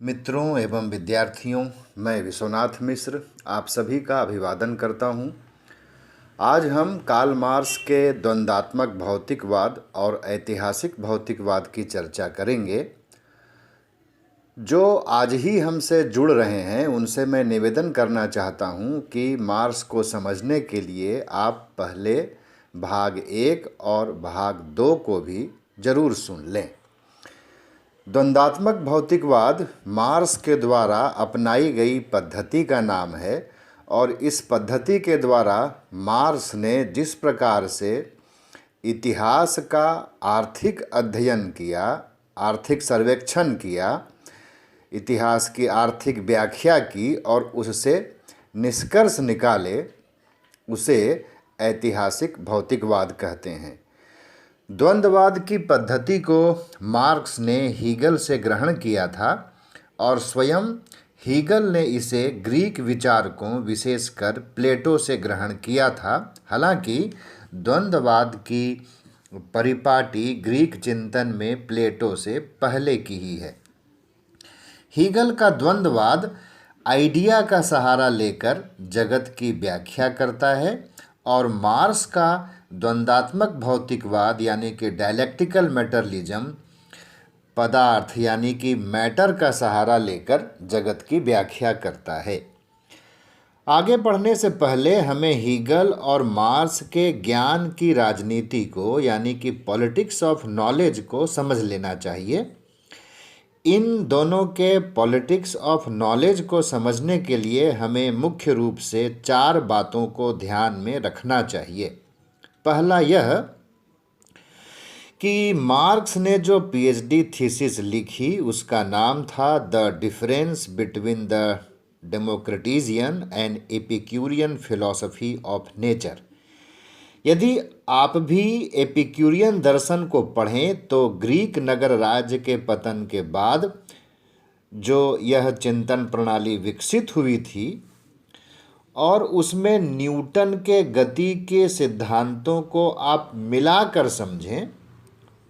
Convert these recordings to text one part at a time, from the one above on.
मित्रों एवं विद्यार्थियों, मैं विश्वनाथ मिश्र आप सभी का अभिवादन करता हूं। आज हम कार्ल मार्क्स के द्वंद्वात्मक भौतिकवाद और ऐतिहासिक भौतिकवाद की चर्चा करेंगे। जो आज ही हमसे जुड़ रहे हैं उनसे मैं निवेदन करना चाहता हूं कि मार्क्स को समझने के लिए आप पहले भाग 1 और भाग 2 को भी ज़रूर सुन लें। द्वंद्वात्मक भौतिकवाद मार्क्स के द्वारा अपनाई गई पद्धति का नाम है और इस पद्धति के द्वारा मार्क्स ने जिस प्रकार से इतिहास का आर्थिक अध्ययन किया, आर्थिक सर्वेक्षण किया, इतिहास की आर्थिक व्याख्या की और उससे निष्कर्ष निकाले, उसे ऐतिहासिक भौतिकवाद कहते हैं। द्वंद्ववाद की पद्धति को मार्क्स ने हीगल से ग्रहण किया था और स्वयं हीगल ने इसे ग्रीक विचारकों विशेषकर प्लेटो से ग्रहण किया था। हालांकि द्वंद्ववाद की परिपाटी ग्रीक चिंतन में प्लेटो से पहले की ही है। हीगल का द्वंद्ववाद आइडिया का सहारा लेकर जगत की व्याख्या करता है और मार्क्स का द्वंद्वात्मक भौतिकवाद यानी कि डायलेक्टिकल मैटरलिज्म पदार्थ यानी कि मैटर का सहारा लेकर जगत की व्याख्या करता है। आगे बढ़ने से पहले हमें हीगल और मार्क्स के ज्ञान की राजनीति को यानी कि पॉलिटिक्स ऑफ नॉलेज को समझ लेना चाहिए। इन दोनों के पॉलिटिक्स ऑफ नॉलेज को समझने के लिए हमें मुख्य रूप से 4 बातों को ध्यान में रखना चाहिए। पहला यह कि मार्क्स ने जो पीएचडी थीसिस लिखी उसका नाम था the difference between the Democritean and Epicurean philosophy of nature. यदि आप भी एपिक्यूरियन दर्शन को पढ़ें तो ग्रीक नगर राज्य के पतन के बाद जो यह चिंतन प्रणाली विकसित हुई थी और उसमें न्यूटन के गति के सिद्धांतों को आप मिलाकर समझें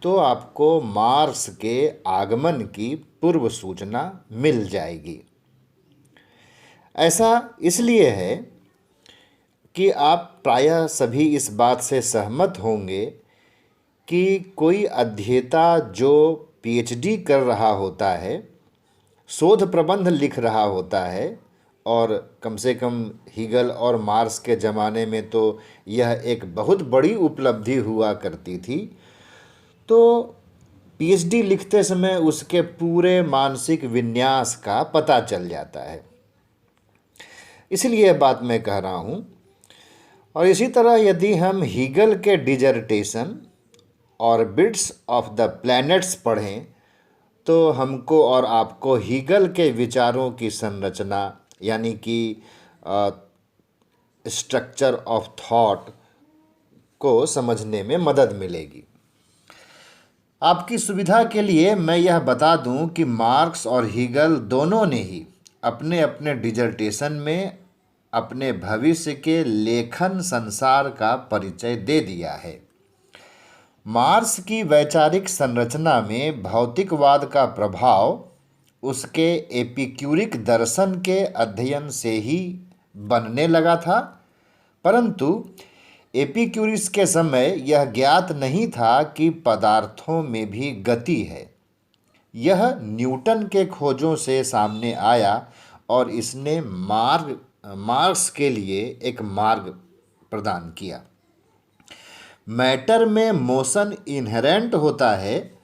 तो आपको मार्क्स के आगमन की पूर्व सूचना मिल जाएगी। ऐसा इसलिए है कि आप प्रायः सभी इस बात से सहमत होंगे कि कोई अध्येता जो पीएचडी कर रहा होता है, शोध प्रबंध लिख रहा होता है, और कम से कम हीगल और मार्क्स के ज़माने में तो यह एक बहुत बड़ी उपलब्धि हुआ करती थी, तो पीएचडी लिखते समय उसके पूरे मानसिक विन्यास का पता चल जाता है। इसलिए यह बात मैं कह रहा हूँ। और इसी तरह यदि हम हीगल के dissertation orbits of the planets पढ़ें तो हमको और आपको हीगल के विचारों की संरचना यानी कि स्ट्रक्चर ऑफ थॉट को समझने में मदद मिलेगी। आपकी सुविधा के लिए मैं यह बता दूं कि मार्क्स और हीगल दोनों ने ही अपने अपने डिजर्टेशन में अपने भविष्य के लेखन संसार का परिचय दे दिया है। मार्क्स की वैचारिक संरचना में भौतिकवाद का प्रभाव उसके एपिक्यूरिक दर्शन के अध्ययन से ही बनने लगा था, परंतु एपिक्यूरिस के समय यह ज्ञात नहीं था कि पदार्थों में भी गति है। यह न्यूटन के खोजों से सामने आया और इसने मार्क्स के लिए एक मार्ग प्रदान किया। मैटर में मोशन इनहेरेंट होता है,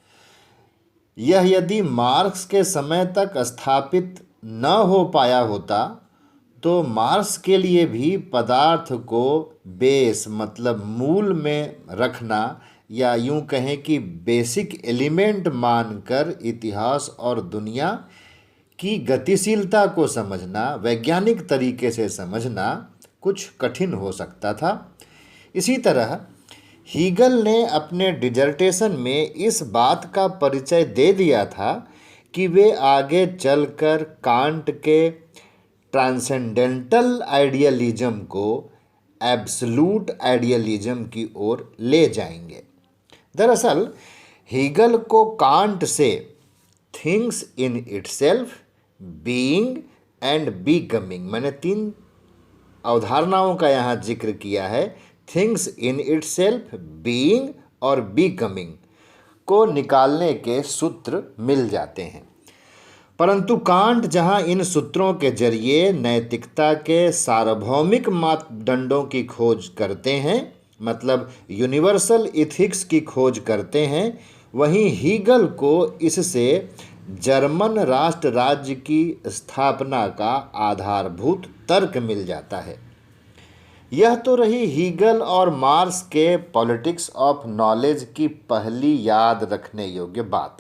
यह यदि मार्क्स के समय तक स्थापित न हो पाया होता तो मार्क्स के लिए भी पदार्थ को बेस मतलब मूल में रखना या यूं कहें कि बेसिक एलिमेंट मानकर इतिहास और दुनिया की गतिशीलता को समझना, वैज्ञानिक तरीके से समझना कुछ कठिन हो सकता था। इसी तरह हीगल ने अपने डिजर्टेशन में इस बात का परिचय दे दिया था कि वे आगे चलकर कांट के ट्रांसेंडेंटल आइडियलिज्म को एब्सोल्यूट आइडियलिज्म की ओर ले जाएंगे। दरअसल हीगल को कांट से things in itself being and becoming. मैंने 3 अवधारणाओं का यहाँ जिक्र किया है। थिंग्स इन इटसेल्फ, बीइंग और बीकमिंग को निकालने के सूत्र मिल जाते हैं। परंतु कांट जहाँ इन सूत्रों के जरिए नैतिकता के सार्वभौमिक मापदंडों की खोज करते हैं, मतलब यूनिवर्सल इथिक्स की खोज करते हैं, वहीं हीगल को इससे जर्मन राष्ट्र राज्य की स्थापना का आधारभूत तर्क मिल जाता है। यह तो रही हीगल और मार्क्स के पॉलिटिक्स ऑफ नॉलेज की पहली याद रखने योग्य बात।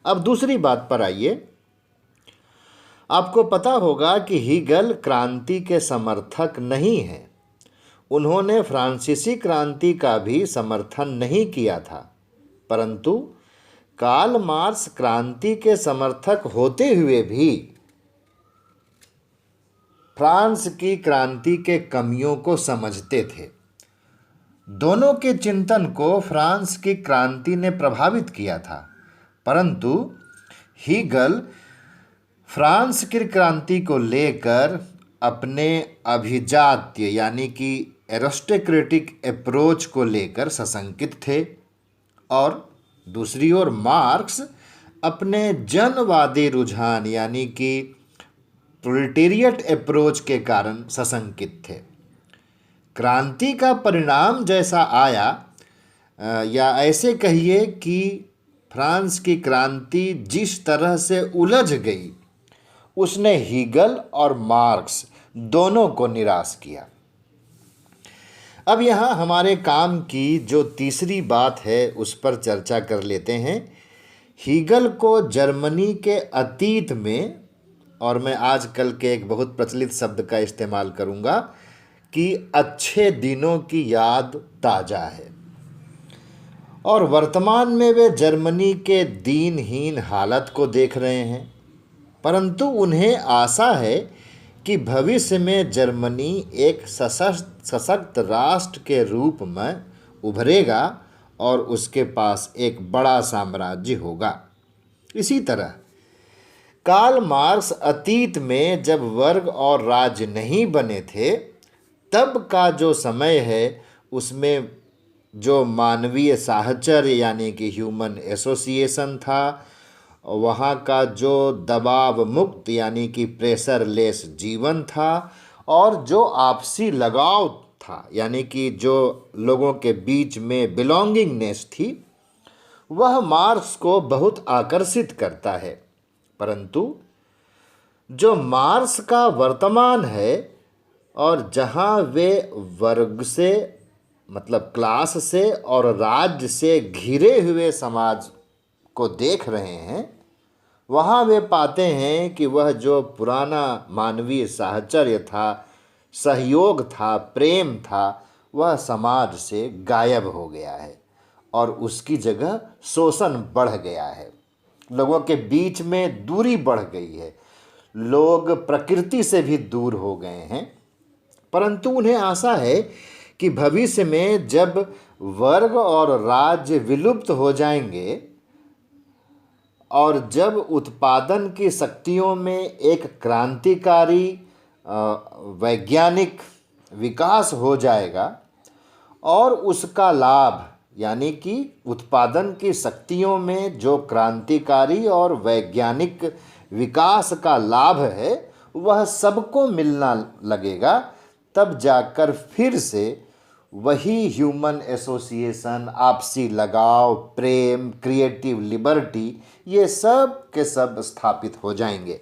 अब दूसरी बात पर आइए। आपको पता होगा कि हीगल क्रांति के समर्थक नहीं हैं। उन्होंने फ्रांसीसी क्रांति का भी समर्थन नहीं किया था, परंतु कार्ल मार्क्स क्रांति के समर्थक होते हुए भी फ्रांस की क्रांति के कमियों को समझते थे। दोनों के चिंतन को फ्रांस की क्रांति ने प्रभावित किया था, परंतु हीगल फ्रांस की क्रांति को लेकर अपने अभिजात्य यानी कि एरिस्टोक्रेटिक अप्रोच को लेकर सशंकित थे, और दूसरी ओर मार्क्स अपने जनवादी रुझान यानी कि प्रोलेटेरियट अप्रोच के कारण सशंकित थे। क्रांति का परिणाम जैसा आया, या ऐसे कहिए कि फ्रांस की क्रांति जिस तरह से उलझ गई, उसने हीगल और मार्क्स दोनों को निराश किया। अब यहाँ हमारे काम की जो तीसरी बात है उस पर चर्चा कर लेते हैं। हीगल को जर्मनी के अतीत में, और मैं आजकल के एक बहुत प्रचलित शब्द का इस्तेमाल करूँगा कि अच्छे दिनों की याद ताज़ा है, और वर्तमान में वे जर्मनी के दीनहीन हालत को देख रहे हैं। परंतु उन्हें आशा है कि भविष्य में जर्मनी एक सशक्त राष्ट्र के रूप में उभरेगा और उसके पास एक बड़ा साम्राज्य होगा। इसी तरह कार्ल मार्क्स अतीत में जब वर्ग और राज्य नहीं बने थे, तब का जो समय है उसमें जो मानवीय साहचर्य यानी कि ह्यूमन एसोसिएशन था, वहाँ का जो दबाव मुक्त यानी कि प्रेशर लेस जीवन था, और जो आपसी लगाव था यानी कि जो लोगों के बीच में बिलोंगिंगनेस थी, वह मार्क्स को बहुत आकर्षित करता है। परंतु जो मार्क्स का वर्तमान है और जहाँ वे वर्ग से मतलब क्लास से और राज्य से घिरे हुए समाज को देख रहे हैं, वहाँ वे पाते हैं कि वह जो पुराना मानवीय साहचर्य था, सहयोग था, प्रेम था, वह समाज से गायब हो गया है और उसकी जगह शोषण बढ़ गया है। लोगों के बीच में दूरी बढ़ गई है, लोग प्रकृति से भी दूर हो गए हैं। परंतु उन्हें आशा है कि भविष्य में जब वर्ग और राज्य विलुप्त हो जाएंगे और जब उत्पादन की शक्तियों में एक क्रांतिकारी वैज्ञानिक विकास हो जाएगा और उसका लाभ यानी कि उत्पादन की शक्तियों में जो क्रांतिकारी और वैज्ञानिक विकास का लाभ है वह सबको मिलना लगेगा, तब जाकर फिर से वही ह्यूमन एसोसिएशन, आपसी लगाव, प्रेम, क्रिएटिव लिबर्टी, ये सब के सब स्थापित हो जाएंगे।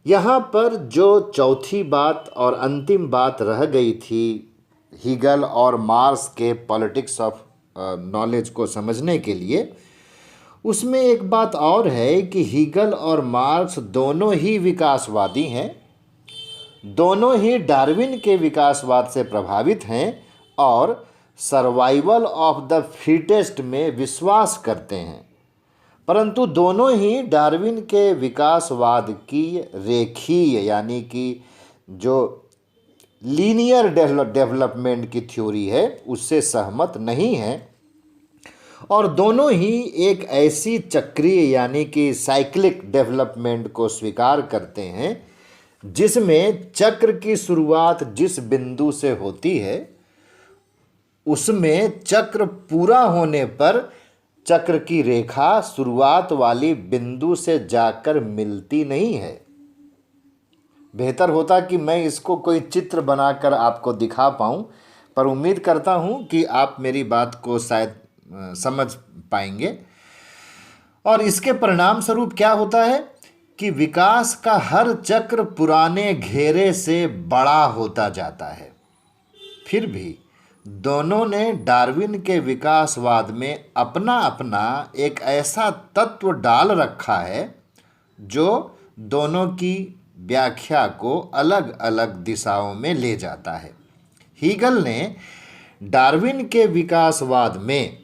यहाँ पर जो चौथी बात और अंतिम बात रह गई थी हीगल और मार्क्स के पॉलिटिक्स ऑफ नॉलेज को समझने के लिए, उसमें एक बात और है कि हीगल और मार्क्स दोनों ही विकासवादी हैं, दोनों ही डार्विन के विकासवाद से प्रभावित हैं और सर्वाइवल ऑफ द फिटेस्ट में विश्वास करते हैं। परंतु दोनों ही डार्विन के विकासवाद की रेखीय यानी कि जो लीनियर डेवलपमेंट की थ्योरी है उससे सहमत नहीं हैं और दोनों ही एक ऐसी चक्रीय यानी कि साइक्लिक डेवलपमेंट को स्वीकार करते हैं जिसमें चक्र की शुरुआत जिस बिंदु से होती है उसमें चक्र पूरा होने पर चक्र की रेखा शुरुआत वाली बिंदु से जाकर मिलती नहीं है। बेहतर होता कि मैं इसको कोई चित्र बनाकर आपको दिखा पाऊँ, पर उम्मीद करता हूँ कि आप मेरी बात को शायद समझ पाएंगे। और इसके परिणाम स्वरूप क्या होता है कि विकास का हर चक्र पुराने घेरे से बड़ा होता जाता है। फिर भी दोनों ने डार्विन के विकासवाद में अपना अपना एक ऐसा तत्व डाल रखा है जो दोनों की व्याख्या को अलग अलग दिशाओं में ले जाता है। हीगल ने डार्विन के विकासवाद में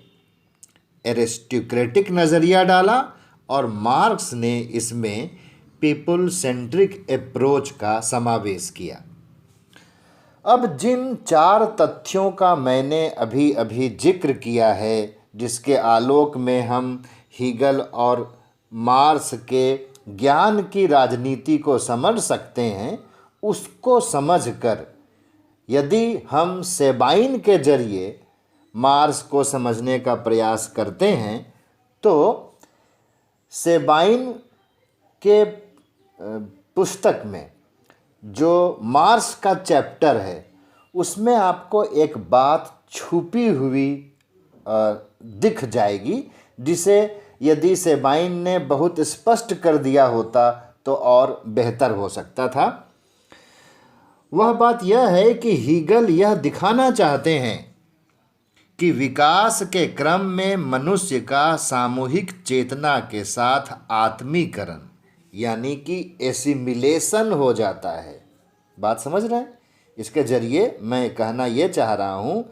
एरिस्टोक्रेटिक नज़रिया डाला और मार्क्स ने इसमें पीपल सेंट्रिक अप्रोच का समावेश किया। अब जिन 4 तथ्यों का मैंने अभी अभी जिक्र किया है, जिसके आलोक में हम हीगल और मार्क्स के ज्ञान की राजनीति को समझ सकते हैं, उसको समझकर यदि हम सेबाइन के जरिए मार्क्स को समझने का प्रयास करते हैं तो सेबाइन के पुस्तक में जो मार्क्स का चैप्टर है उसमें आपको एक बात छुपी हुई दिख जाएगी, जिसे यदि सेबाइन ने बहुत स्पष्ट कर दिया होता तो और बेहतर हो सकता था। वह बात यह है कि हीगल यह दिखाना चाहते हैं कि विकास के क्रम में मनुष्य का सामूहिक चेतना के साथ आत्मीकरण यानी कि एसिमिलेशन हो जाता है। बात समझ रहे हैं? इसके जरिए मैं कहना ये चाह रहा हूँ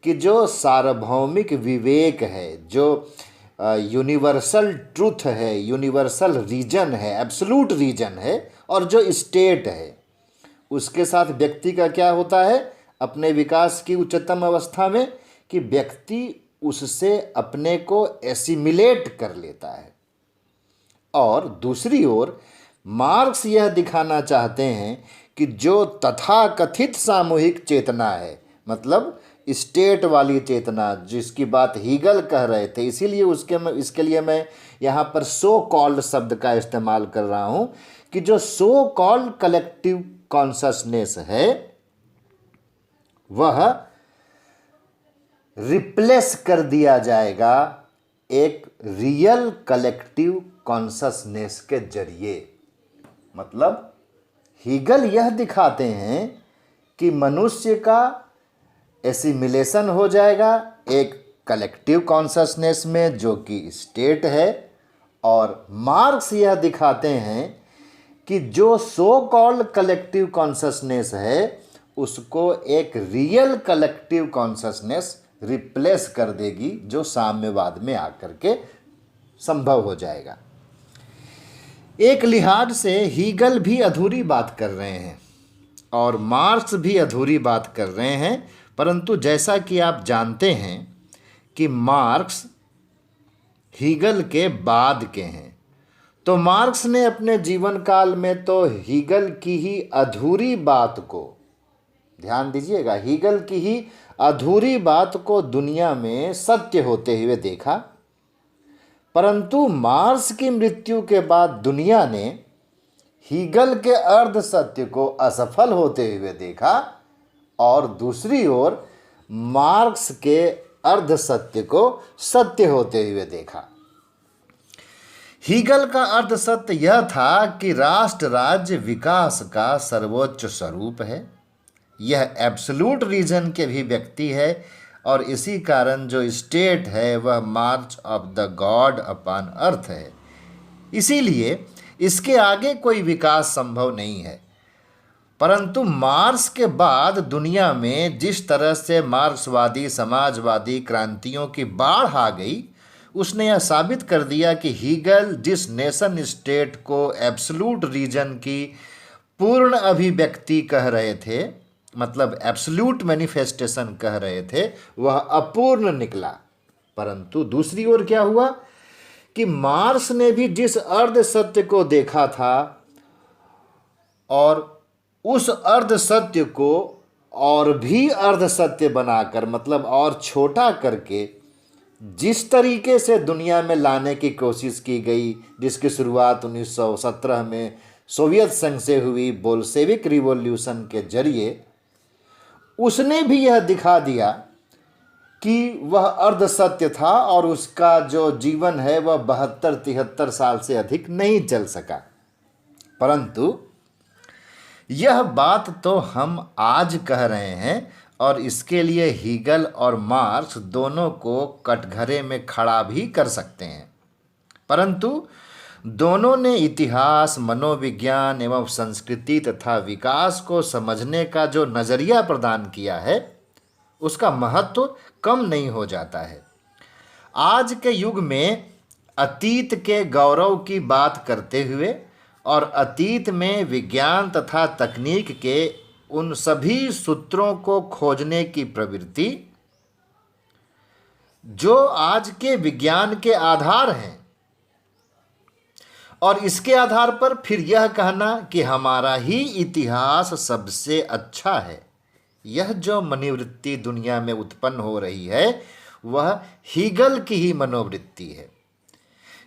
कि जो सार्वभौमिक विवेक है, जो यूनिवर्सल ट्रुथ है, यूनिवर्सल रीजन है, एब्सोल्यूट रीजन है, और जो स्टेट है उसके साथ व्यक्ति का क्या होता है अपने विकास की उच्चतम अवस्था में कि व्यक्ति उससे अपने को एसिमिलेट कर लेता है। और दूसरी ओर मार्क्स यह दिखाना चाहते हैं कि जो तथाकथित सामूहिक चेतना है, मतलब स्टेट वाली चेतना जिसकी बात हीगल कह रहे थे, इसीलिए इसके लिए मैं यहाँ पर सो कॉल्ड शब्द का इस्तेमाल कर रहा हूँ कि जो सो कॉल्ड कलेक्टिव कॉन्शसनेस है वह रिप्लेस कर दिया जाएगा एक रियल कलेक्टिव कॉन्शसनेस के जरिए। मतलब हीगल यह दिखाते हैं कि मनुष्य का एसिमिलेशन हो जाएगा एक कलेक्टिव कॉन्शसनेस में जो कि स्टेट है, और मार्क्स यह दिखाते हैं कि जो सो कॉल्ड कलेक्टिव कॉन्शसनेस है उसको एक रियल कलेक्टिव कॉन्शसनेस रिप्लेस कर देगी, जो साम्यवाद में आकर के संभव हो जाएगा। एक लिहाज से हीगल भी अधूरी बात कर रहे हैं और मार्क्स भी अधूरी बात कर रहे हैं, परंतु जैसा कि आप जानते हैं कि मार्क्स हीगल के बाद के हैं, तो मार्क्स ने अपने जीवन काल में तो हीगल की ही अधूरी बात को, ध्यान दीजिएगा, हीगल की ही अधूरी बात को दुनिया में सत्य होते हुए देखा, परंतु मार्क्स की मृत्यु के बाद दुनिया ने हीगल के अर्ध सत्य को असफल होते हुए देखा और दूसरी ओर मार्क्स के अर्ध सत्य को सत्य होते हुए देखा। हीगल का अर्ध सत्य यह था कि राष्ट्र राज्य विकास का सर्वोच्च स्वरूप है, यह एब्सोल्यूट रीजन के भी व्यक्ति है, और इसी कारण जो स्टेट है वह march of the God upon earth है। इसीलिए इसके आगे कोई विकास संभव नहीं है। परंतु मार्क्स के बाद दुनिया में जिस तरह से मार्क्सवादी समाजवादी क्रांतियों की बाढ़ आ गई, उसने यह साबित कर दिया कि हीगल जिस नेशन स्टेट को एब्सोल्यूट रीजन की पूर्ण अभिव्यक्ति कह रहे थे, मतलब एब्सोल्यूट मैनिफेस्टेशन कह रहे थे, वह अपूर्ण निकला। परंतु दूसरी ओर क्या हुआ कि मार्क्स ने भी जिस अर्ध सत्य को देखा था और उस अर्ध सत्य को और भी अर्ध सत्य बनाकर, मतलब और छोटा करके, जिस तरीके से दुनिया में लाने की कोशिश की गई, जिसकी शुरुआत 1917 में सोवियत संघ से हुई बोल्शेविक रिवॉल्यूशन के जरिए, उसने भी यह दिखा दिया कि वह अर्ध सत्य था और उसका जो जीवन है वह 72-73 साल से अधिक नहीं चल सका। परंतु यह बात तो हम आज कह रहे हैं और इसके लिए हीगल और मार्क्स दोनों को कटघरे में खड़ा भी कर सकते हैं, परंतु दोनों ने इतिहास, मनोविज्ञान एवं संस्कृति तथा विकास को समझने का जो नज़रिया प्रदान किया है उसका महत्व कम नहीं हो जाता है। आज के युग में अतीत के गौरव की बात करते हुए और अतीत में विज्ञान तथा तकनीक के उन सभी सूत्रों को खोजने की प्रवृत्ति जो आज के विज्ञान के आधार हैं, और इसके आधार पर फिर यह कहना कि हमारा ही इतिहास सबसे अच्छा है, यह जो मनोवृत्ति दुनिया में उत्पन्न हो रही है वह हीगल की ही मनोवृत्ति है।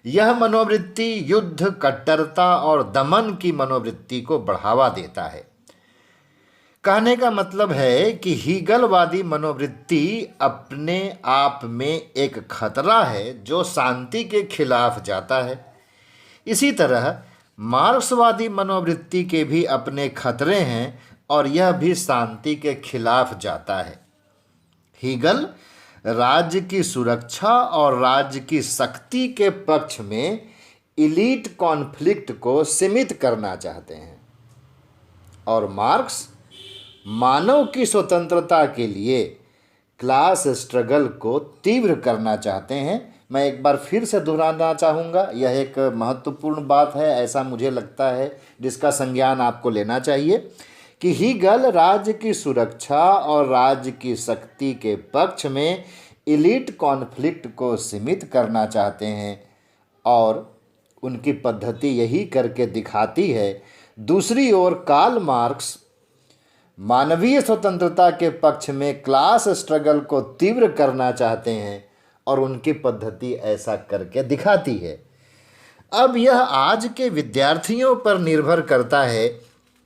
यह मनोवृत्ति युद्ध, कट्टरता और दमन की मनोवृत्ति को बढ़ावा देता है। कहने का मतलब है कि हीगलवादी मनोवृत्ति अपने आप में एक खतरा है जो शांति के खिलाफ जाता है। इसी तरह मार्क्सवादी मनोवृत्ति के भी अपने खतरे हैं और यह भी शांति के खिलाफ जाता है। हीगल राज्य की सुरक्षा और राज्य की शक्ति के पक्ष में इलीट कॉन्फ्लिक्ट को सीमित करना चाहते हैं और मार्क्स मानव की स्वतंत्रता के लिए क्लास स्ट्रगल को तीव्र करना चाहते हैं। मैं एक बार फिर से दोहराना चाहूँगा, यह एक महत्वपूर्ण बात है, ऐसा मुझे लगता है, जिसका संज्ञान आपको लेना चाहिए कि हीगल राज्य की सुरक्षा और राज्य की शक्ति के पक्ष में इलीट कॉन्फ्लिक्ट को सीमित करना चाहते हैं और उनकी पद्धति यही करके दिखाती है। दूसरी ओर कार्ल मार्क्स मानवीय स्वतंत्रता के पक्ष में क्लास स्ट्रगल को तीव्र करना चाहते हैं और उनकी पद्धति ऐसा करके दिखाती है। अब यह आज के विद्यार्थियों पर निर्भर करता है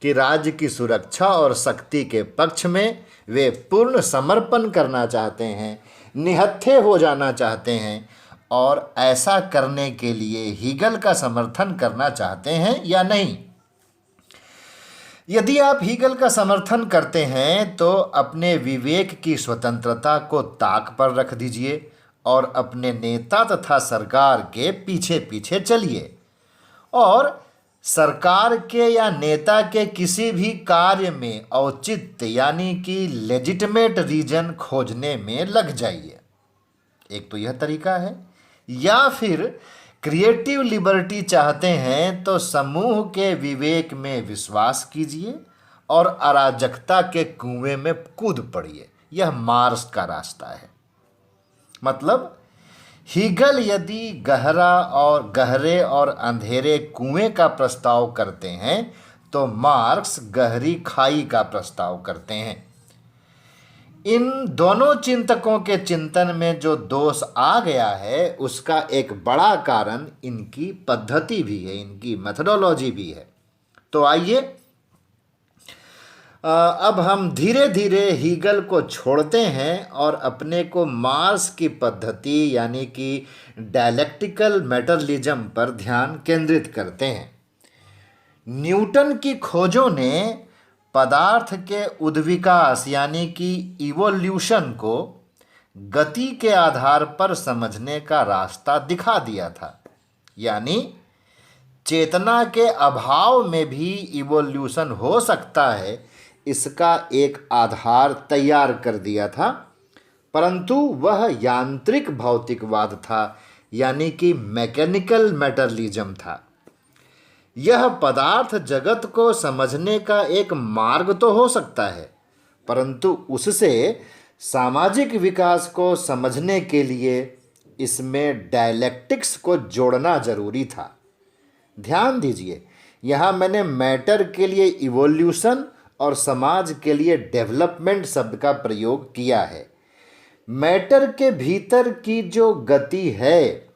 कि राज्य की सुरक्षा और शक्ति के पक्ष में वे पूर्ण समर्पण करना चाहते हैं, निहत्थे हो जाना चाहते हैं और ऐसा करने के लिए हीगल का समर्थन करना चाहते हैं या नहीं। यदि आप हीगल का समर्थन करते हैं तो अपने विवेक की स्वतंत्रता को ताक पर रख दीजिए और अपने नेता तथा सरकार के पीछे पीछे चलिए और सरकार के या नेता के किसी भी कार्य में औचित्य यानी कि लेजिटिमेट रीजन खोजने में लग जाइए। एक तो यह तरीका है, या फिर क्रिएटिव लिबर्टी चाहते हैं तो समूह के विवेक में विश्वास कीजिए और अराजकता के कुएं में कूद पड़िए। यह मार्क्स का रास्ता है। मतलब हीगल यदि गहरे और अंधेरे कुएं का प्रस्ताव करते हैं तो मार्क्स गहरी खाई का प्रस्ताव करते हैं। इन दोनों चिंतकों के चिंतन में जो दोष आ गया है उसका एक बड़ा कारण इनकी पद्धति भी है, इनकी मेथोडोलॉजी भी है। तो आइए अब हम धीरे धीरे हीगल को छोड़ते हैं और अपने को मार्क्स की पद्धति यानी कि डायलेक्टिकल मेटरलिज्म पर ध्यान केंद्रित करते हैं। न्यूटन की खोजों ने पदार्थ के उद्विकास यानी कि इवोल्यूशन को गति के आधार पर समझने का रास्ता दिखा दिया था, यानी चेतना के अभाव में भी इवोल्यूशन हो सकता है, इसका एक आधार तैयार कर दिया था। परंतु वह यांत्रिक भौतिकवाद था, यानी कि मैकेनिकल मेटरलिज्म था। यह पदार्थ जगत को समझने का एक मार्ग तो हो सकता है, परंतु उससे सामाजिक विकास को समझने के लिए इसमें डायलैक्टिक्स को जोड़ना जरूरी था। ध्यान दीजिए, यहाँ मैंने मैटर के लिए इवोल्यूशन और समाज के लिए डेवलपमेंट शब्द का प्रयोग किया है। मैटर के भीतर की जो गति है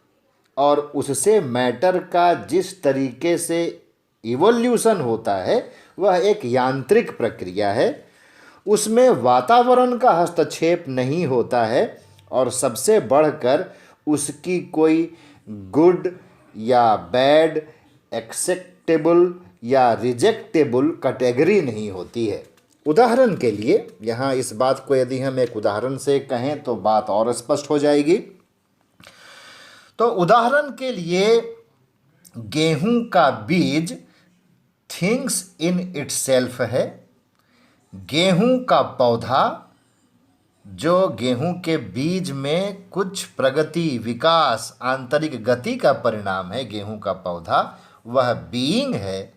और उससे मैटर का जिस तरीके से इवोल्यूशन होता है वह एक यांत्रिक प्रक्रिया है। उसमें वातावरण का हस्तक्षेप नहीं होता है और सबसे बढ़कर उसकी कोई गुड या बैड, एक्सेप्टेबल या रिजेक्टेबल कैटेगरी नहीं होती है। उदाहरण के लिए यहाँ इस बात को यदि हम एक उदाहरण से कहें तो बात और स्पष्ट हो जाएगी। तो उदाहरण के लिए गेहूं का बीज थिंग्स इन इटसेल्फ है। गेहूं का पौधा जो गेहूं के बीज में कुछ प्रगति, विकास, आंतरिक गति का परिणाम है, गेहूं का पौधा वह बीइंग है।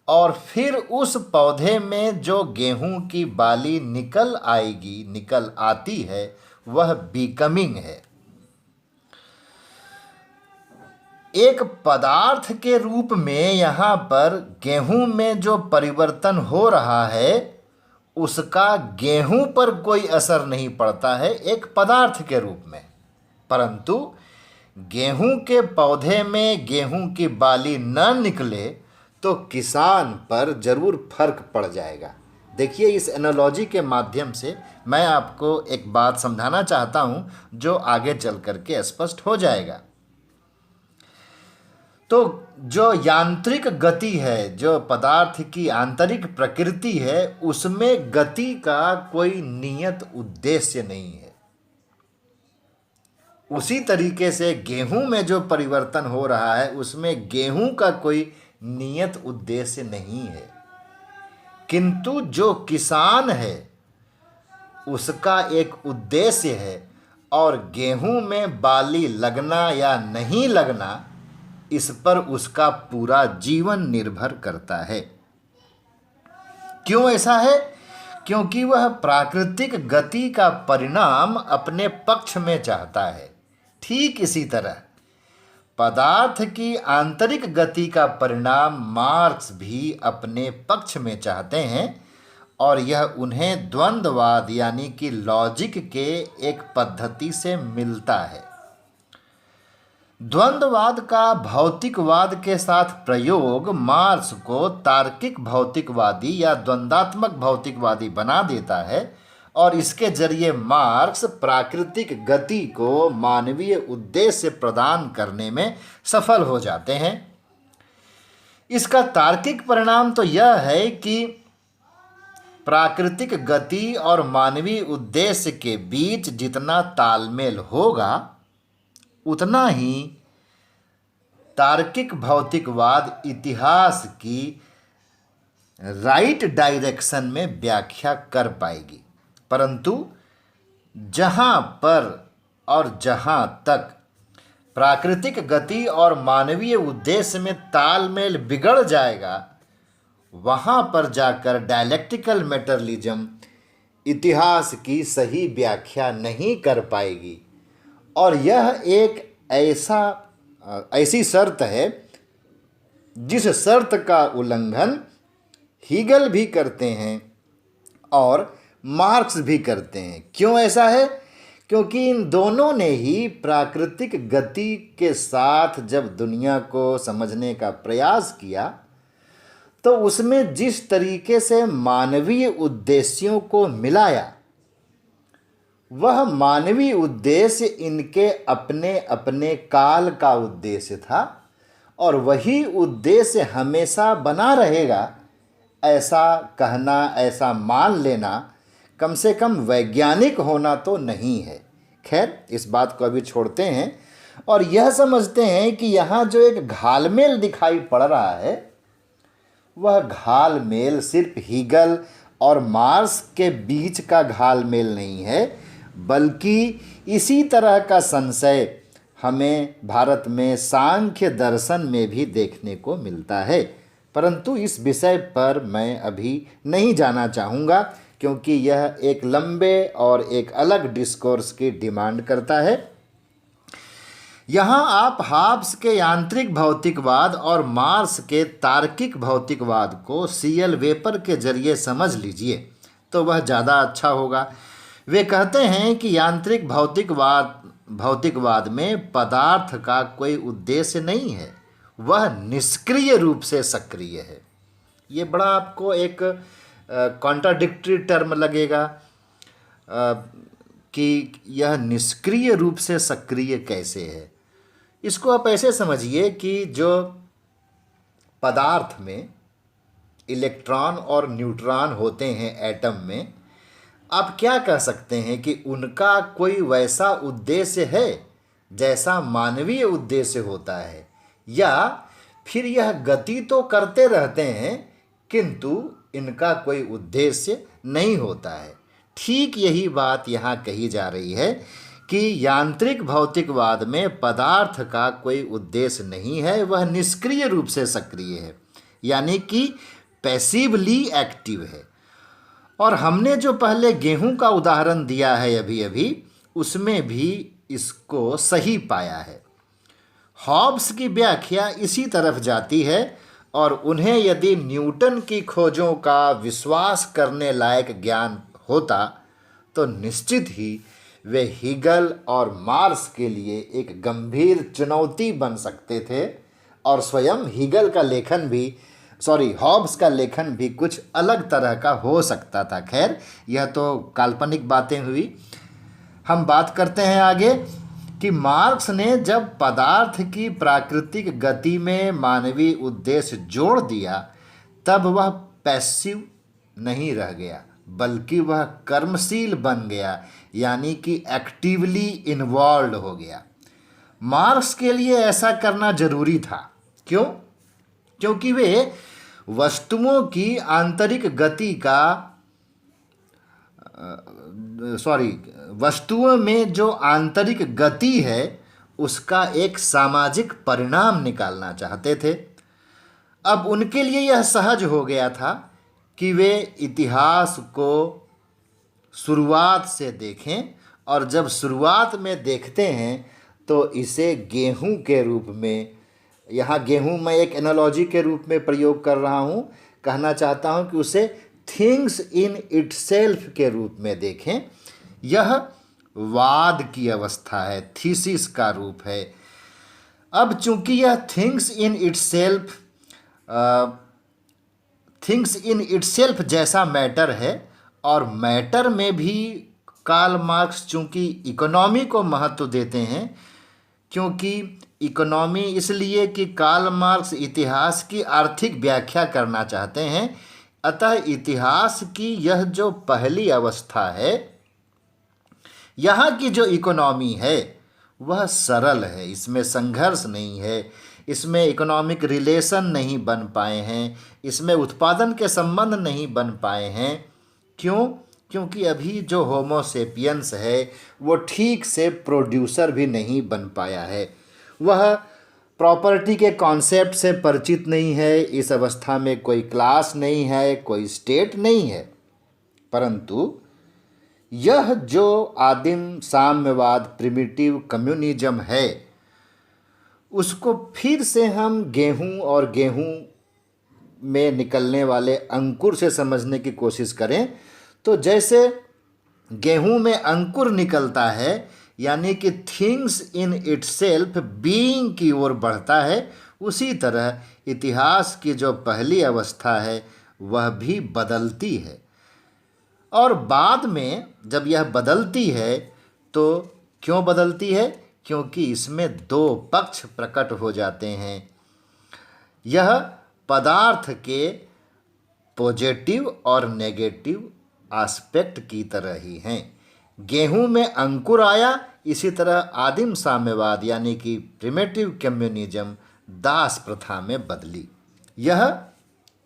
और फिर उस पौधे में जो गेहूं की बाली निकल आएगी, निकल आती है, वह बिकमिंग है। एक पदार्थ के रूप में यहाँ पर गेहूं में जो परिवर्तन हो रहा है उसका गेहूं पर कोई असर नहीं पड़ता है एक पदार्थ के रूप में, परंतु गेहूं के पौधे में गेहूं की बाली न निकले तो किसान पर जरूर फर्क पड़ जाएगा। देखिए, इस एनालॉजी के माध्यम से मैं आपको एक बात समझाना चाहता हूं जो आगे चल करके स्पष्ट हो जाएगा। तो जो यांत्रिक गति है, जो पदार्थ की आंतरिक प्रकृति है, उसमें गति का कोई नियत उद्देश्य नहीं है। उसी तरीके से गेहूं में जो परिवर्तन हो रहा है उसमें गेहूं का कोई नियत उद्देश्य नहीं है, किंतु जो किसान है उसका एक उद्देश्य है और गेहूं में बाली लगना या नहीं लगना इस पर उसका पूरा जीवन निर्भर करता है। क्यों ऐसा है? क्योंकि वह प्राकृतिक गति का परिणाम अपने पक्ष में चाहता है। ठीक इसी तरह पदार्थ की आंतरिक गति का परिणाम मार्क्स भी अपने पक्ष में चाहते हैं और यह उन्हें द्वंद्ववाद यानी कि लॉजिक के एक पद्धति से मिलता है। द्वंद्ववाद का भौतिकवाद के साथ प्रयोग मार्क्स को तार्किक भौतिकवादी या द्वंद्वात्मक भौतिकवादी बना देता है और इसके जरिए मार्क्स प्राकृतिक गति को मानवीय उद्देश्य प्रदान करने में सफल हो जाते हैं। इसका तार्किक परिणाम तो यह है कि प्राकृतिक गति और मानवीय उद्देश्य के बीच जितना तालमेल होगा उतना ही तार्किक भौतिकवाद इतिहास की राइट डायरेक्शन में व्याख्या कर पाएगी। परंतु जहाँ पर और जहाँ तक प्राकृतिक गति और मानवीय उद्देश्य में तालमेल बिगड़ जाएगा वहाँ पर जाकर डायलेक्टिकल मेटरलिज्म इतिहास की सही व्याख्या नहीं कर पाएगी। और यह एक ऐसी शर्त है जिस शर्त का उल्लंघन हीगल भी करते हैं और मार्क्स भी करते हैं। क्यों ऐसा है? क्योंकि इन दोनों ने ही प्राकृतिक गति के साथ जब दुनिया को समझने का प्रयास किया तो उसमें जिस तरीके से मानवीय उद्देश्यों को मिलाया वह मानवीय उद्देश्य इनके अपने अपने काल का उद्देश्य था और वही उद्देश्य हमेशा बना रहेगा ऐसा कहना, ऐसा मान लेना कम से कम वैज्ञानिक होना तो नहीं है। खैर, इस बात को अभी छोड़ते हैं और यह समझते हैं कि यहाँ जो एक घालमेल दिखाई पड़ रहा है वह घालमेल सिर्फ हीगल और मार्क्स के बीच का घालमेल नहीं है, बल्कि इसी तरह का संशय हमें भारत में सांख्य दर्शन में भी देखने को मिलता है। परंतु इस विषय पर मैं अभी नहीं जाना चाहूँगा क्योंकि यह एक लंबे और एक अलग डिस्कोर्स की डिमांड करता है। यहाँ आप हॉब्स के यांत्रिक भौतिकवाद और मार्क्स के तार्किक भौतिकवाद को सीएल वेपर के जरिए समझ लीजिए तो वह ज़्यादा अच्छा होगा। वे कहते हैं कि यांत्रिक भौतिकवाद में पदार्थ का कोई उद्देश्य नहीं है, वह निष्क्रिय रूप से सक्रिय है। ये बड़ा आपको एक कॉन्ट्राडिक्टरी टर्म लगेगा कि यह निष्क्रिय रूप से सक्रिय कैसे है। इसको आप ऐसे समझिए कि जो पदार्थ में इलेक्ट्रॉन और न्यूट्रॉन होते हैं एटम में, आप क्या कह सकते हैं कि उनका कोई वैसा उद्देश्य है जैसा मानवीय उद्देश्य होता है, या फिर यह गति तो करते रहते हैं किंतु इनका कोई उद्देश्य नहीं होता है। ठीक यही बात यहाँ कही जा रही है कि यांत्रिक भौतिकवाद में पदार्थ का कोई उद्देश्य नहीं है, वह निष्क्रिय रूप से सक्रिय है, यानी कि पैसिवली एक्टिव है। और हमने जो पहले गेहूं का उदाहरण दिया है अभी अभी, उसमें भी इसको सही पाया है। हॉब्स की व्याख्या इसी तरफ जाती है और उन्हें यदि न्यूटन की खोजों का विश्वास करने लायक ज्ञान होता तो निश्चित ही वे हीगल और मार्क्स के लिए एक गंभीर चुनौती बन सकते थे और स्वयं हीगल का लेखन भी हॉब्स का लेखन भी कुछ अलग तरह का हो सकता था। खैर, यह तो काल्पनिक बातें हुई। हम बात करते हैं आगे कि मार्क्स ने जब पदार्थ की प्राकृतिक गति में मानवीय उद्देश्य जोड़ दिया तब वह पैसिव नहीं रह गया, बल्कि वह कर्मशील बन गया, यानी कि एक्टिवली इन्वॉल्व हो गया। मार्क्स के लिए ऐसा करना जरूरी था। क्यों? क्योंकि वे वस्तुओं की आंतरिक गति का वस्तुओं में जो आंतरिक गति है उसका एक सामाजिक परिणाम निकालना चाहते थे। अब उनके लिए यह सहज हो गया था कि वे इतिहास को शुरुआत से देखें, और जब शुरुआत में देखते हैं तो इसे गेहूं के रूप में, यहाँ गेहूं मैं एक एनालॉजी के रूप में प्रयोग कर रहा हूँ, कहना चाहता हूँ कि उसे थिंग्स इन इटसेल्फ के रूप में देखें। यह वाद की अवस्था है, थीसिस का रूप है। अब चूंकि यह थिंग्स इन इटसेल्फ जैसा मैटर है, और मैटर में भी कार्ल मार्क्स चूंकि इकोनॉमी को महत्व देते हैं, क्योंकि इकोनॉमी इसलिए कि कार्ल मार्क्स इतिहास की आर्थिक व्याख्या करना चाहते हैं, अतः इतिहास की यह जो पहली अवस्था है, यहाँ की जो इकोनॉमी है वह सरल है, इसमें संघर्ष नहीं है, इसमें इकोनॉमिक रिलेशन नहीं बन पाए हैं, इसमें उत्पादन के संबंध नहीं बन पाए हैं। क्यों? क्योंकि अभी जो होमो सेपियंस है वो ठीक से प्रोड्यूसर भी नहीं बन पाया है, वह प्रॉपर्टी के कॉन्सेप्ट से परिचित नहीं है। इस अवस्था में कोई क्लास नहीं है, कोई स्टेट नहीं है, परंतु यह जो आदिम साम्यवाद प्रिमिटिव कम्युनिज्म है उसको फिर से हम गेहूं और गेहूं में निकलने वाले अंकुर से समझने की कोशिश करें तो जैसे गेहूं में अंकुर निकलता है, यानी कि थिंग्स इन इटसेल्फ बीइंग की ओर बढ़ता है, उसी तरह इतिहास की जो पहली अवस्था है वह भी बदलती है। और बाद में जब यह बदलती है तो क्यों बदलती है? क्योंकि इसमें दो पक्ष प्रकट हो जाते हैं। यह पदार्थ के पॉजिटिव और नेगेटिव एस्पेक्ट की तरह ही हैं। गेहूं में अंकुर आया, इसी तरह आदिम साम्यवाद यानी कि प्रिमिटिव कम्युनिज्म दास प्रथा में बदली। यह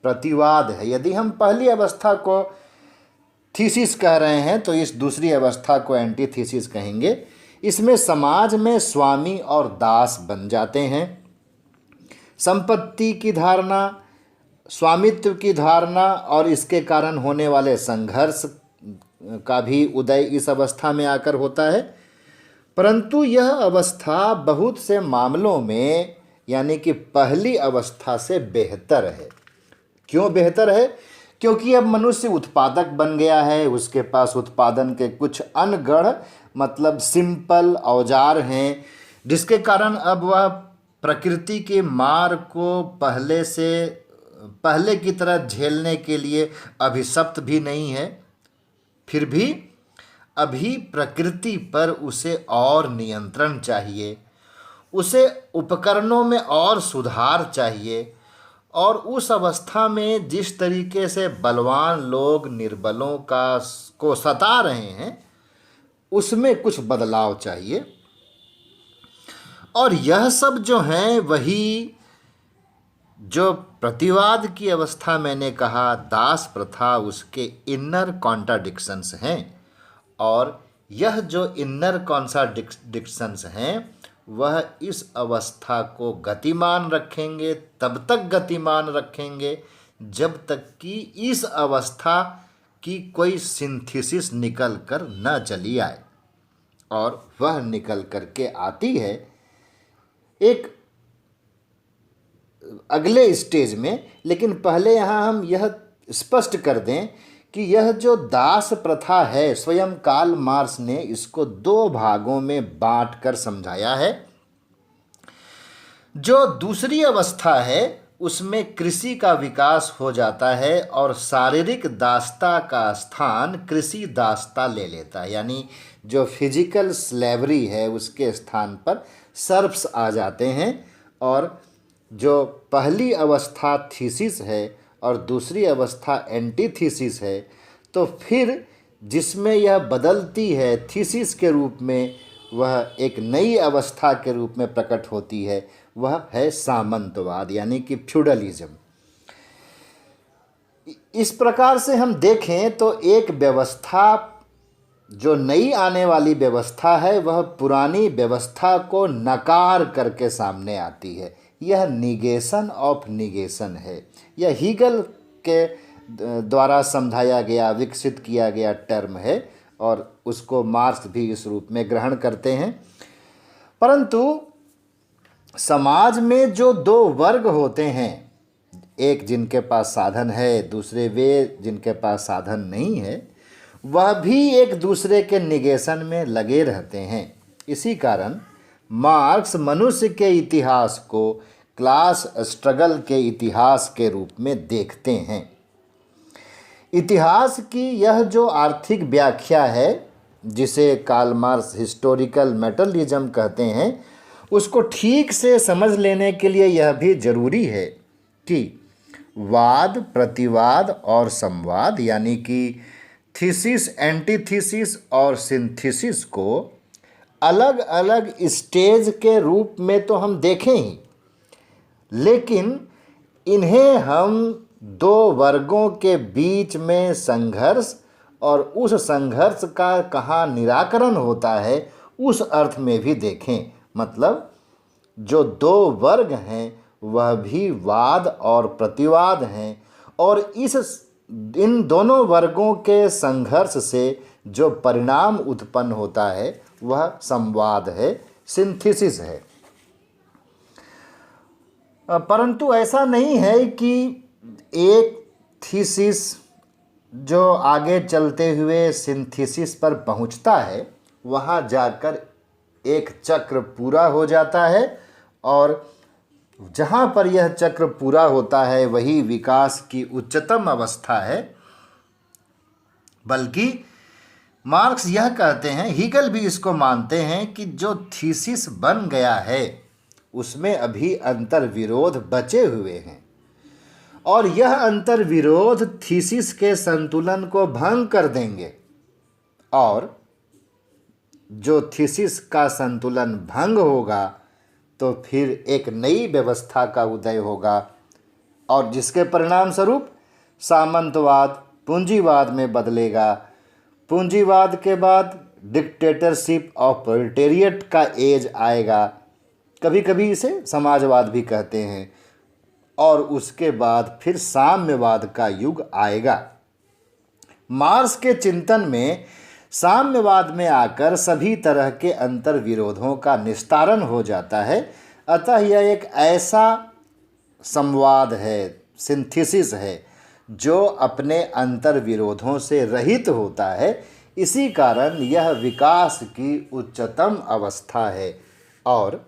प्रतिवाद है। यदि हम पहली अवस्था को थीसिस कह रहे हैं तो इस दूसरी अवस्था को एंटीथीसिस कहेंगे। इसमें समाज में स्वामी और दास बन जाते हैं। संपत्ति की धारणा, स्वामित्व की धारणा और इसके कारण होने वाले संघर्ष का भी उदय इस अवस्था में आकर होता है। परंतु यह अवस्था बहुत से मामलों में यानी कि पहली अवस्था से बेहतर है। क्यों बेहतर है? क्योंकि अब मनुष्य उत्पादक बन गया है, उसके पास उत्पादन के कुछ अनगढ़ मतलब सिंपल औजार हैं, जिसके कारण अब वह प्रकृति के मार को पहले की तरह झेलने के लिए अभिशप्त भी नहीं है। फिर भी अभी प्रकृति पर उसे और नियंत्रण चाहिए, उसे उपकरणों में और सुधार चाहिए, और उस अवस्था में जिस तरीके से बलवान लोग निर्बलों को सता रहे हैं उसमें कुछ बदलाव चाहिए। और यह सब जो है वही जो प्रतिवाद की अवस्था मैंने कहा, दास प्रथा, उसके इनर कॉन्ट्राडिक्शंस हैं। और यह जो इनर कॉन्ट्राडिक्शंस हैं वह इस अवस्था को गतिमान रखेंगे, तब तक गतिमान रखेंगे जब तक कि इस अवस्था की कोई सिंथेसिस निकल कर न चली आए। और वह निकल कर के आती है एक अगले स्टेज में। लेकिन पहले यहाँ हम यह स्पष्ट कर दें कि यह जो दास प्रथा है, स्वयं कार्ल मार्क्स ने इसको दो भागों में बांट कर समझाया है। जो दूसरी अवस्था है उसमें कृषि का विकास हो जाता है और शारीरिक दासता का स्थान कृषि दासता ले लेता है, यानी जो फिजिकल स्लेवरी है उसके स्थान पर सर्व्स आ जाते हैं। और जो पहली अवस्था थीसिस है और दूसरी अवस्था एंटीथीसिस है, तो फिर जिसमें यह बदलती है थीसिस के रूप में, वह एक नई अवस्था के रूप में प्रकट होती है, वह है सामंतवाद यानी कि फ्यूडलिज्म। इस प्रकार से हम देखें तो एक व्यवस्था जो नई आने वाली व्यवस्था है वह पुरानी व्यवस्था को नकार करके सामने आती है। यह निगेशन ऑफ निगेशन है। यह हीगल के द्वारा समझाया गया, विकसित किया गया टर्म है और उसको मार्क्स भी इस रूप में ग्रहण करते हैं। परंतु समाज में जो दो वर्ग होते हैं, एक जिनके पास साधन है, दूसरे वे जिनके पास साधन नहीं है, वह भी एक दूसरे के निगेशन में लगे रहते हैं। इसी कारण मार्क्स मनुष्य के इतिहास को क्लास स्ट्रगल के इतिहास के रूप में देखते हैं। इतिहास की यह जो आर्थिक व्याख्या है, जिसे कार्ल मार्क्स हिस्टोरिकल मेटलिज्म कहते हैं, उसको ठीक से समझ लेने के लिए यह भी जरूरी है कि वाद, प्रतिवाद और संवाद यानी कि थीसिस, एंटीथीसिस और सिंथेसिस को अलग अलग स्टेज के रूप में तो हम देखें ही, लेकिन इन्हें हम दो वर्गों के बीच में संघर्ष और उस संघर्ष का कहाँ निराकरण होता है उस अर्थ में भी देखें। मतलब जो दो वर्ग हैं वह भी वाद और प्रतिवाद हैं, और इन दोनों वर्गों के संघर्ष से जो परिणाम उत्पन्न होता है वह संवाद है, सिंथेसिस है। परंतु ऐसा नहीं है कि एक थीसिस जो आगे चलते हुए सिंथेसिस पर पहुंचता है वहां जाकर एक चक्र पूरा हो जाता है, और जहाँ पर यह चक्र पूरा होता है वही विकास की उच्चतम अवस्था है। बल्कि मार्क्स यह कहते हैं, हीगल भी इसको मानते हैं कि जो थीसिस बन गया है उसमें अभी अंतर्विरोध बचे हुए हैं, और यह अंतर्विरोध थीसिस के संतुलन को भंग कर देंगे, और जो थीसिस का संतुलन भंग होगा तो फिर एक नई व्यवस्था का उदय होगा, और जिसके परिणाम स्वरूप सामंतवाद पूंजीवाद में बदलेगा। पूंजीवाद के बाद डिक्टेटरशिप ऑफ प्रोलेटेरिएट का एज आएगा, कभी कभी इसे समाजवाद भी कहते हैं, और उसके बाद फिर साम्यवाद का युग आएगा। मार्क्स के चिंतन में साम्यवाद में आकर सभी तरह के अंतर विरोधों का निस्तारण हो जाता है। अतः यह एक ऐसा संवाद है, सिंथेसिस है, जो अपने अंतर विरोधों से रहित होता है। इसी कारण यह विकास की उच्चतम अवस्था है। और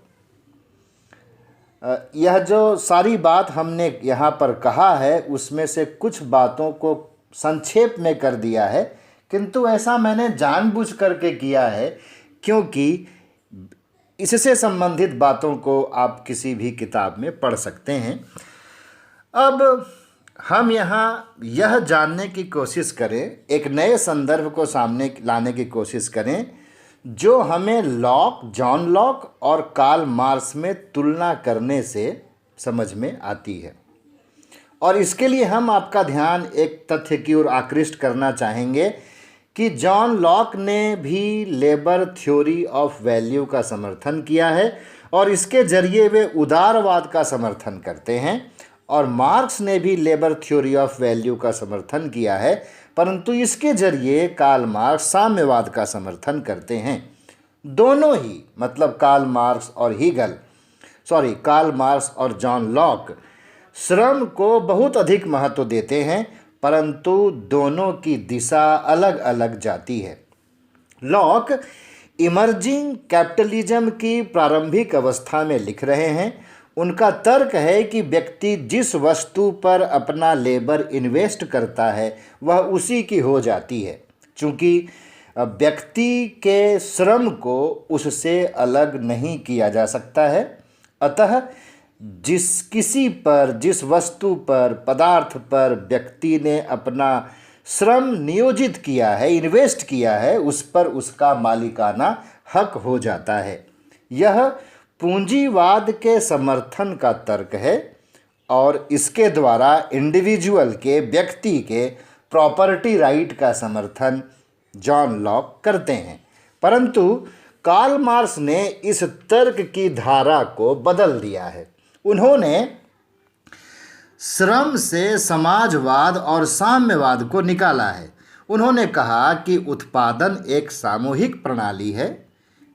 यह जो सारी बात हमने यहाँ पर कहा है उसमें से कुछ बातों को संक्षेप में कर दिया है, किंतु ऐसा मैंने जानबूझ करके किया है क्योंकि इससे संबंधित बातों को आप किसी भी किताब में पढ़ सकते हैं। अब हम यहाँ यह जानने की कोशिश करें, एक नए संदर्भ को सामने लाने की कोशिश करें जो हमें लॉक, जॉन लॉक और कार्ल मार्क्स में तुलना करने से समझ में आती है। और इसके लिए हम आपका ध्यान एक तथ्य की ओर आकृष्ट करना चाहेंगे कि जॉन लॉक ने भी लेबर थ्योरी ऑफ वैल्यू का समर्थन किया है और इसके जरिए वे उदारवाद का समर्थन करते हैं, और मार्क्स ने भी लेबर थ्योरी ऑफ वैल्यू का समर्थन किया है, परंतु इसके जरिए कार्ल मार्क्स साम्यवाद का समर्थन करते हैं। दोनों ही, मतलब कार्ल मार्क्स और जॉन लॉक श्रम को बहुत अधिक महत्व देते हैं, परंतु दोनों की दिशा अलग अलग जाती है। लॉक इमर्जिंग कैपिटलिज्म की प्रारंभिक अवस्था में लिख रहे हैं। उनका तर्क है कि व्यक्ति जिस वस्तु पर अपना लेबर इन्वेस्ट करता है वह उसी की हो जाती है, चूँकि व्यक्ति के श्रम को उससे अलग नहीं किया जा सकता है। अतः जिस वस्तु पर, पदार्थ पर व्यक्ति ने अपना श्रम नियोजित किया है, इन्वेस्ट किया है, उस पर उसका मालिकाना हक हो जाता है। यह पूंजीवाद के समर्थन का तर्क है और इसके द्वारा इंडिविजुअल के, व्यक्ति के प्रॉपर्टी राइट का समर्थन जॉन लॉक करते हैं। परंतु कार्ल मार्क्स ने इस तर्क की धारा को बदल दिया है। उन्होंने श्रम से समाजवाद और साम्यवाद को निकाला है। उन्होंने कहा कि उत्पादन एक सामूहिक प्रणाली है,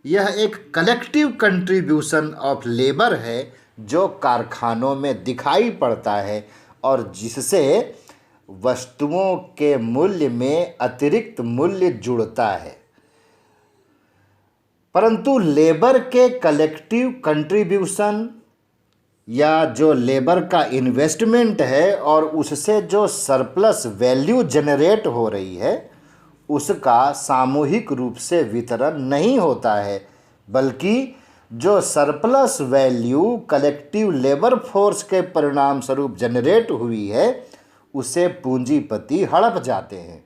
यह एक कलेक्टिव कंट्रीब्यूशन ऑफ लेबर है जो कारखानों में दिखाई पड़ता है और जिससे वस्तुओं के मूल्य में अतिरिक्त मूल्य जुड़ता है। परंतु लेबर के कलेक्टिव कंट्रीब्यूशन या जो लेबर का इन्वेस्टमेंट है और उससे जो सरप्लस वैल्यू जनरेट हो रही है उसका सामूहिक रूप से वितरण नहीं होता है, बल्कि जो surplus value collective labour force के परिणाम स्वरूप जनरेट हुई है उसे पूंजीपति हड़प जाते हैं।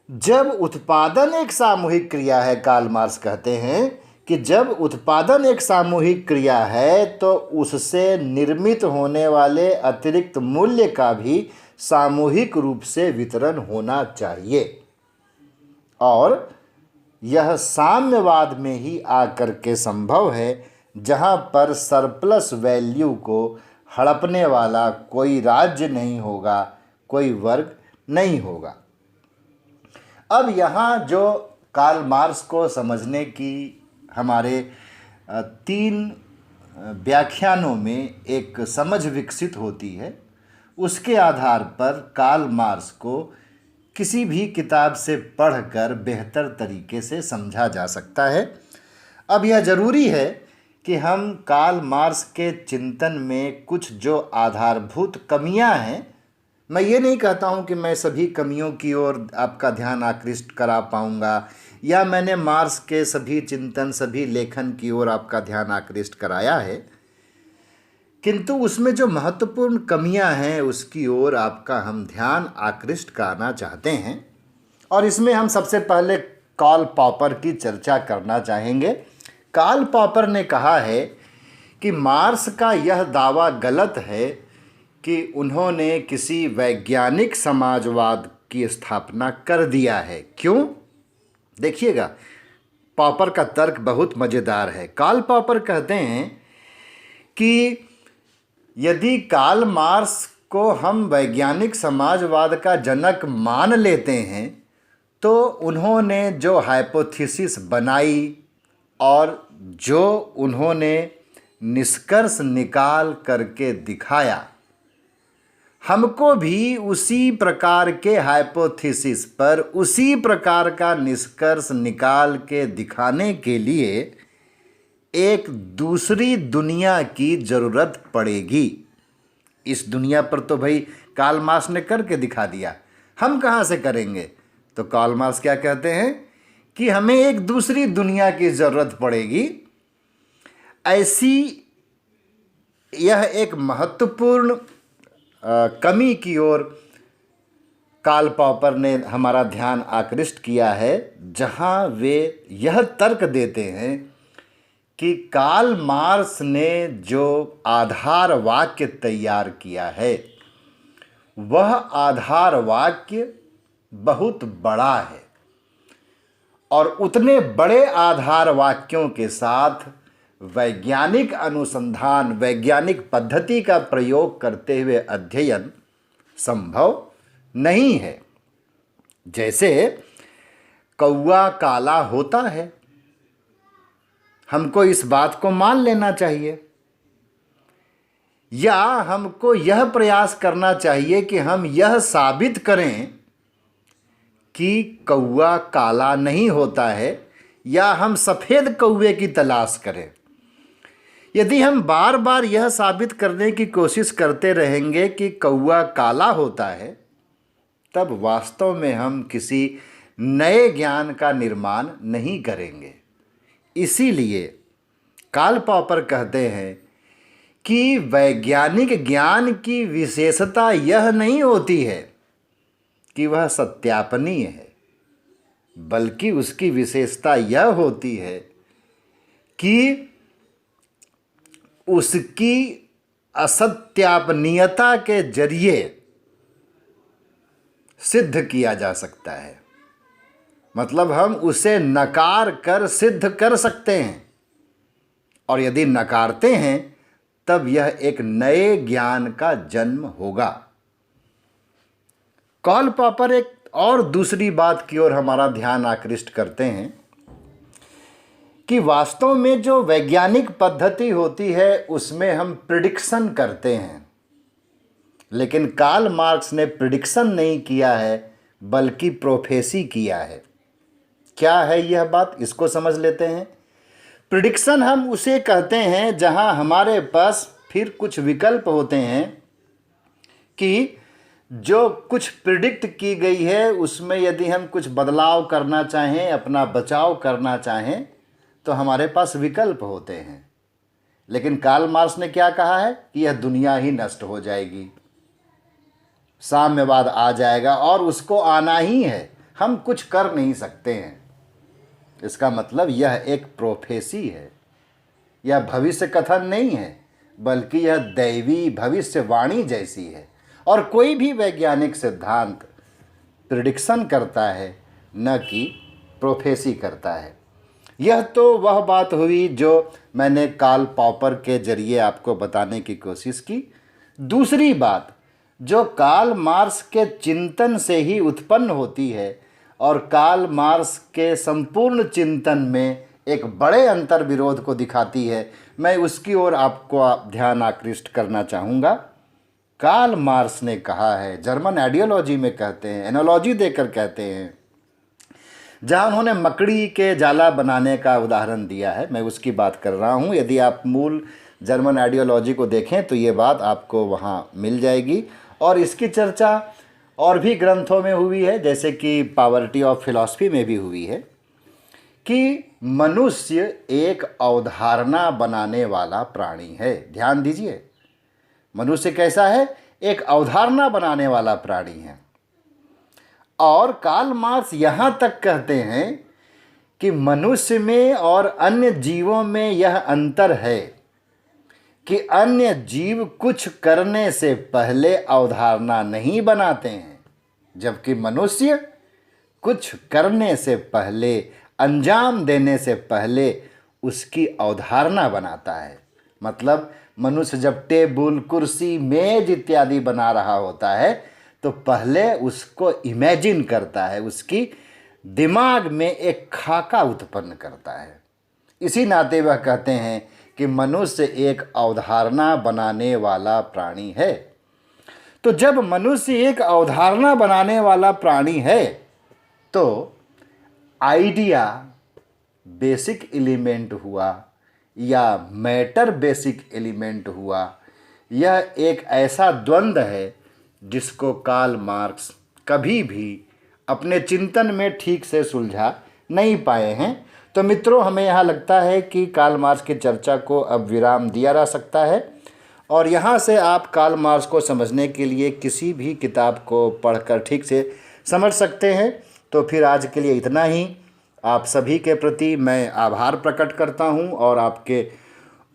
जब उत्पादन एक सामूहिक क्रिया है, कार्ल मार्क्स कहते हैं कि जब उत्पादन एक सामूहिक क्रिया है तो उससे निर्मित होने वाले अतिरिक्त मूल्य का भी सामूहिक रूप से वितरण होना चाहिए। और यह साम्यवाद में ही आकर के संभव है, जहाँ पर सरप्लस वैल्यू को हड़पने वाला कोई राज्य नहीं होगा, कोई वर्ग नहीं होगा। अब यहाँ जो कार्ल मार्क्स को समझने की हमारे 3 व्याख्यानों में एक समझ विकसित होती है, उसके आधार पर कार्ल मार्क्स को किसी भी किताब से पढ़कर बेहतर तरीके से समझा जा सकता है। अब यह ज़रूरी है कि हम कार्ल मार्क्स के चिंतन में कुछ जो आधारभूत कमियां हैं, मैं ये नहीं कहता हूं कि मैं सभी कमियों की ओर आपका ध्यान आकृष्ट करा पाऊंगा या मैंने मार्क्स के सभी चिंतन, सभी लेखन की ओर आपका ध्यान आकृष्ट कराया है, किंतु उसमें जो महत्वपूर्ण कमियां हैं उसकी ओर आपका हम ध्यान आकृष्ट कराना चाहते हैं। और इसमें हम सबसे पहले कार्ल पॉपर की चर्चा करना चाहेंगे। कार्ल पॉपर ने कहा है कि मार्क्स का यह दावा गलत है कि उन्होंने किसी वैज्ञानिक समाजवाद की स्थापना कर दिया है। क्यों? देखिएगा, पॉपर का तर्क बहुत मज़ेदार है। कार्ल पॉपर कहते हैं कि यदि कार्ल मार्क्स को हम वैज्ञानिक समाजवाद का जनक मान लेते हैं तो उन्होंने जो हाइपोथेसिस बनाई और जो उन्होंने निष्कर्ष निकाल करके दिखाया, हमको भी उसी प्रकार के हाइपोथेसिस पर उसी प्रकार का निष्कर्ष निकाल के दिखाने के लिए एक दूसरी दुनिया की ज़रूरत पड़ेगी। इस दुनिया पर तो भाई कार्ल मार्क्स ने करके दिखा दिया, हम कहाँ से करेंगे? तो कार्ल मार्क्स क्या कहते हैं कि हमें एक दूसरी दुनिया की ज़रूरत पड़ेगी। ऐसी यह एक महत्वपूर्ण कमी की ओर कार्ल पॉपर ने हमारा ध्यान आकृष्ट किया है, जहाँ वे यह तर्क देते हैं कि कार्ल मार्क्स ने जो आधार वाक्य तैयार किया है वह आधार वाक्य बहुत बड़ा है और उतने बड़े आधार वाक्यों के साथ वैज्ञानिक अनुसंधान, वैज्ञानिक पद्धति का प्रयोग करते हुए अध्ययन संभव नहीं है। जैसे कौवा काला होता है, हमको इस बात को मान लेना चाहिए, या हमको यह प्रयास करना चाहिए कि हम यह साबित करें कि कौवा काला नहीं होता है, या हम सफ़ेद कौवे की तलाश करें। यदि हम बार बार यह साबित करने की कोशिश करते रहेंगे कि कौवा काला होता है, तब वास्तव में हम किसी नए ज्ञान का निर्माण नहीं करेंगे। इसीलिए कार्ल पॉपर कहते हैं कि वैज्ञानिक ज्ञान की विशेषता यह नहीं होती है कि वह सत्यापनीय है, बल्कि उसकी विशेषता यह होती है कि उसकी असत्यापनीयता के जरिए सिद्ध किया जा सकता है। मतलब हम उसे नकार कर सिद्ध कर सकते हैं, और यदि नकारते हैं तब यह एक नए ज्ञान का जन्म होगा। कार्ल पॉपर एक और दूसरी बात की ओर हमारा ध्यान आकृष्ट करते हैं कि वास्तव में जो वैज्ञानिक पद्धति होती है उसमें हम प्रिडिक्शन करते हैं, लेकिन कार्ल मार्क्स ने प्रिडिक्शन नहीं किया है बल्कि प्रोफेसी किया है। क्या है यह बात, इसको समझ लेते हैं। प्रिडिक्शन हम उसे कहते हैं जहां हमारे पास फिर कुछ विकल्प होते हैं कि जो कुछ प्रिडिक्ट की गई है उसमें यदि हम कुछ बदलाव करना चाहें, अपना बचाव करना चाहें, तो हमारे पास विकल्प होते हैं। लेकिन कार्ल मार्क्स ने क्या कहा है कि यह दुनिया ही नष्ट हो जाएगी, साम्यवाद आ जाएगा और उसको आना ही है, हम कुछ कर नहीं सकते हैं। इसका मतलब यह एक प्रोफेसी है, यह भविष्य कथन नहीं है, बल्कि यह दैवी भविष्यवाणी जैसी है। और कोई भी वैज्ञानिक सिद्धांत प्रिडिक्शन करता है, न कि प्रोफेसी करता है। यह तो वह बात हुई जो मैंने कार्ल पॉपर के जरिए आपको बताने की कोशिश की। दूसरी बात जो कार्ल मार्क्स के चिंतन से ही उत्पन्न होती है और कार्ल मार्क्स के संपूर्ण चिंतन में एक बड़े अंतर विरोध को दिखाती है, मैं उसकी ओर आपको ध्यान आकृष्ट करना चाहूँगा। कार्ल मार्क्स ने कहा है, जर्मन आइडियोलॉजी में कहते हैं, एनालॉजी देकर कहते हैं, जहाँ उन्होंने मकड़ी के जाला बनाने का उदाहरण दिया है, मैं उसकी बात कर रहा हूँ। यदि आप मूल जर्मन आइडियोलॉजी को देखें तो ये बात आपको वहाँ मिल जाएगी। और इसकी चर्चा और भी ग्रंथों में हुई है, जैसे कि पावर्टी ऑफ फिलॉसफी में भी हुई है, कि मनुष्य एक अवधारणा बनाने वाला प्राणी है। ध्यान दीजिए, मनुष्य कैसा है? एक अवधारणा बनाने वाला प्राणी है। और कार्ल मार्क्स यहाँ तक कहते हैं कि मनुष्य में और अन्य जीवों में यह अंतर है कि अन्य जीव कुछ करने से पहले अवधारणा नहीं बनाते हैं, जबकि मनुष्य कुछ करने से पहले, अंजाम देने से पहले उसकी अवधारणा बनाता है। मतलब मनुष्य जब टेबल, कुर्सी, मेज इत्यादि बना रहा होता है तो पहले उसको इमेजिन करता है, उसकी दिमाग में एक खाका उत्पन्न करता है। इसी नाते वह कहते हैं कि मनुष्य एक अवधारणा बनाने वाला प्राणी है। तो जब मनुष्य एक अवधारणा बनाने वाला प्राणी है तो आइडिया बेसिक एलिमेंट हुआ या मैटर बेसिक एलिमेंट हुआ, यह एक ऐसा द्वंद्व है जिसको कार्ल मार्क्स कभी भी अपने चिंतन में ठीक से सुलझा नहीं पाए हैं। तो मित्रों, हमें यहाँ लगता है कि कार्ल मार्क्स की चर्चा को अब विराम दिया जा सकता है और यहाँ से आप कार्ल मार्क्स को समझने के लिए किसी भी किताब को पढ़कर ठीक से समझ सकते हैं। तो फिर आज के लिए इतना ही। आप सभी के प्रति मैं आभार प्रकट करता हूँ और आपके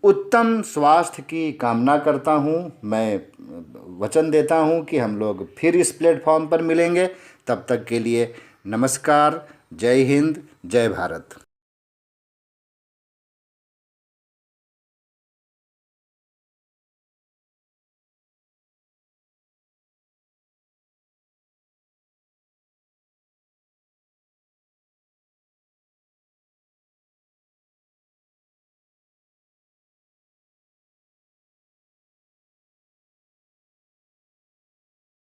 उत्तम स्वास्थ्य की कामना करता हूँ। मैं वचन देता हूँ कि हम लोग फिर इस प्लेटफॉर्म पर मिलेंगे। तब तक के लिए नमस्कार, जय हिंद, जय भारत।